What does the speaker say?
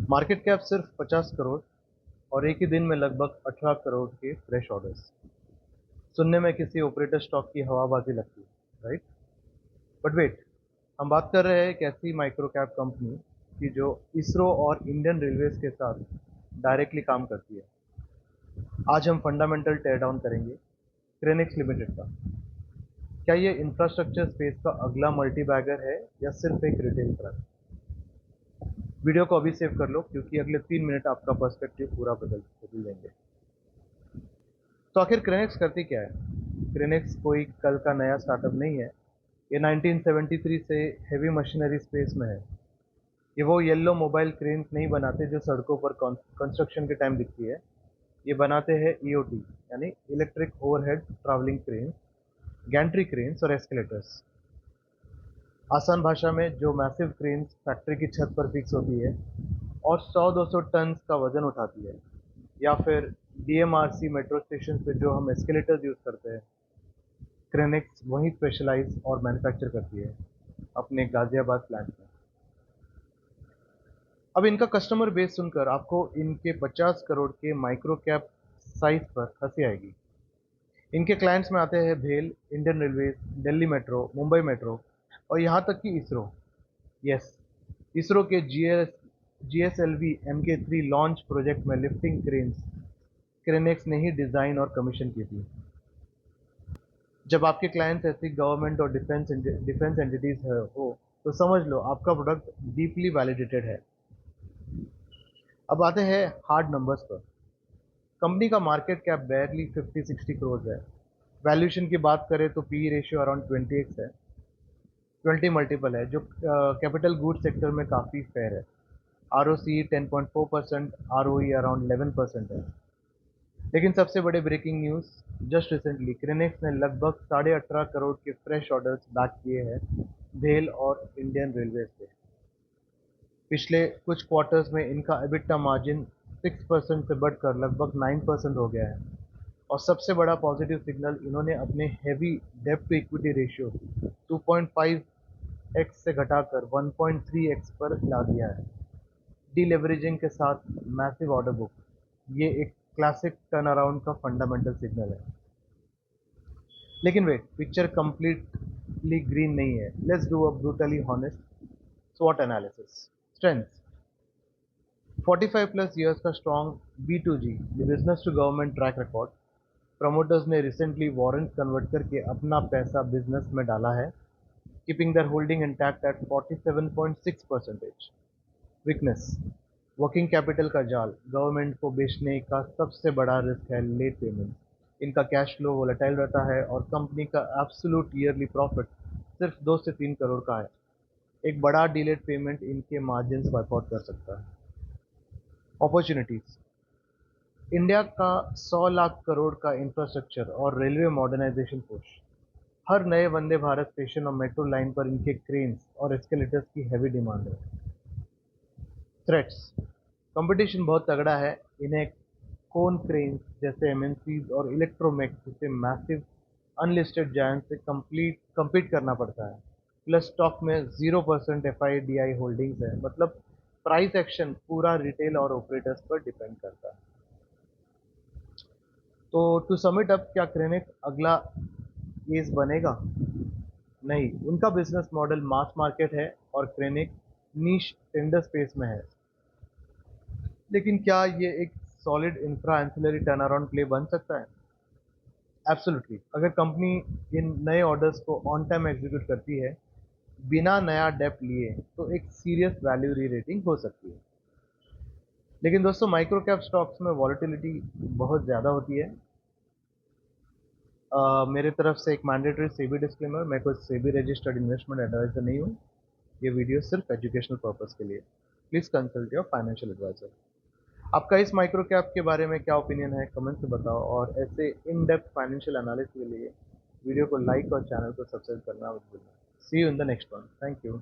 Market cap सिर्फ 50 करोड़ और एक ही दिन में लगभग 18 करोड़ के फ्रेश ऑर्डर्स। सुनने में किसी ऑपरेटर स्टॉक की हवाबाजी लगती है, राइट? बट वेट, हम बात कर रहे हैं एक ऐसी माइक्रो कैप कंपनी की जो इसरो और इंडियन रेलवेज के साथ डायरेक्टली काम करती है। आज हम फंडामेंटल टेयर डाउन करेंगे क्रेनिक्स लिमिटेड का। क्या ये इंफ्रास्ट्रक्चर स्पेस का अगला मल्टी बैगर है या सिर्फ एक रिटेल ट्रक? वीडियो को अभी सेव कर लो क्योंकि अगले 3 मिनट आपका पर्सपेक्टिव पूरा बदल बदल देंगे। तो आखिर क्रेनिक्स करती क्या है? क्रेनिक्स कोई कल का नया स्टार्टअप नहीं है। ये 1973 से हेवी मशीनरी स्पेस में है। ये वो येलो मोबाइल क्रेन्स नहीं बनाते जो सड़कों पर कंस्ट्रक्शन के टाइम दिखती है। ये बनाते हैं ईओटी यानी electric overhead travelling crane, Gentry cranes और एस्केलेटर्स। आसान भाषा में जो मैसिव क्रेन्स फैक्ट्री की छत पर फिक्स होती है और 100-200 टन का वजन उठाती है, या फिर डीएमआरसी मेट्रो स्टेशन पे जो हम एस्केलेटर्स यूज करते हैं, क्रेनिक्स वही स्पेशलाइज और मैन्युफैक्चर करती है अपने गाजियाबाद प्लांट में। अब इनका कस्टमर बेस सुनकर आपको इनके 50 करोड़ के माइक्रो कैप साइज पर हंसी आएगी। इनके क्लाइंट्स में आते हैं भेल, Indian railways, Delhi metro, Mumbai metro और यहाँ तक कि इसरो। यस, इसरो के जीएसएलवी MK3 लॉन्च प्रोजेक्ट में लिफ्टिंग क्रेन्स क्रेनेक्स ने ही डिज़ाइन और कमीशन की थी। जब आपके क्लाइंट्स ऐसी गवर्नमेंट और डिफेंस एंटिटीज हो तो समझ लो आपका प्रोडक्ट डीपली वैलिडेटेड है। अब आते हैं हार्ड नंबर्स पर। कंपनी का मार्केट कैप बैरली 50-60 करोड़ है। वैल्यूएशन की बात करें तो पी रेशियो अराउंड 20x है, 20 मल्टीपल है, जो कैपिटल गुड सेक्टर में काफ़ी फेयर है। ROCE 10.4%, ROE अराउंड 11% है। लेकिन सबसे बड़े ब्रेकिंग न्यूज़, जस्ट रिसेंटली क्रेनेक्स ने लगभग 18.5 करोड़ के फ्रेश ऑर्डर्स बैक किए हैं भेल और इंडियन रेलवे से। पिछले कुछ क्वार्टर्स में इनका एबिटा मार्जिन 6% से बढ़कर लगभग 9% हो गया है। और सबसे बड़ा पॉजिटिव सिग्नल, इन्होंने अपने हेवी डेब्ट टू इक्विटी रेशियो 2.5x से घटाकर 1.3x पर ला दिया है। डीलेवरेजिंग के साथ मैसिव ऑर्डर बुक, ये एक क्लासिक टर्न अराउंड का फंडामेंटल सिग्नल है। लेकिन वेट, पिक्चर कंप्लीटली ग्रीन नहीं है। Let's do a brutally honest स्वॉट एनालिसिस। स्ट्रेंथ्स: 45 प्लस ईयर्स का strong B2G business to government track record. Promoters ने रिसेंटली वारंट कन्वर्ट करके अपना पैसा बिजनेस में डाला है, keeping their holding intact at 47.6%। Weakness: working capital का जाल। गवर्नमेंट को बेचने का सबसे बड़ा रिस्क है लेट पेमेंट। इनका कैश फ्लो वोलेटाइल रहता है और कंपनी का एब्सोल्यूट ईयरली प्रॉफिट सिर्फ 2 से 3 करोड़ का है। एक बड़ा डिलेड पेमेंट इनके मार्जिन वाइप आउट कर सकता है। अपॉर्चुनिटीज: इंडिया का 100 लाख करोड़ का इंफ्रास्ट्रक्चर और रेलवे मॉडर्नाइजेशन पुश। हर नए वंदे भारत स्टेशन और मेट्रो लाइन पर इनके क्रेन्स और एस्केलेटर्स की हैवी डिमांड है। थ्रेट्स: कंपटीशन बहुत तगड़ा है। इन्हें कोन क्रेन्स जैसे MNCs और इलेक्ट्रोमेक्स जैसे मैसिव अनलिस्टेड जायंट से compete करना पड़ता है। प्लस स्टॉक में 0% FIDI होल्डिंग्स है, मतलब प्राइस एक्शन पूरा रिटेल और ऑपरेटर्स पर डिपेंड करता है। तो टू सम इट अप, क्या क्रेनिक अगला एज बनेगा? नहीं, उनका बिजनेस मॉडल मास मार्केट है और क्रेनिक नीश टेंडर स्पेस में है। लेकिन क्या ये एक solid infra ancillary turn around play बन सकता है? एब्सोल्युटली। अगर कंपनी इन नए ऑर्डर्स को ऑन टाइम एग्जीक्यूट करती है बिना नया डेप्ट लिए, तो एक सीरियस वैल्यू री रेटिंग हो सकती है। लेकिन दोस्तों, माइक्रो कैप स्टॉक्स में वॉलेटिलिटी बहुत ज़्यादा होती है। मेरे तरफ से एक मैंडेटरी सेबी डिस्क्लेमर, मैं कोई सेबी रजिस्टर्ड इन्वेस्टमेंट एडवाइजर नहीं हूँ। ये वीडियो सिर्फ एजुकेशनल पर्पस के लिए। Please consult your financial adviser. आपका इस माइक्रो कैप के बारे में क्या ओपिनियन है, कमेंट से बताओ। और ऐसे इन डेप्थ फाइनेंशियल एनालिसिस के लिए वीडियो को लाइक और चैनल को सब्सक्राइब करना मत भूलना। See you in the next one. Thank you.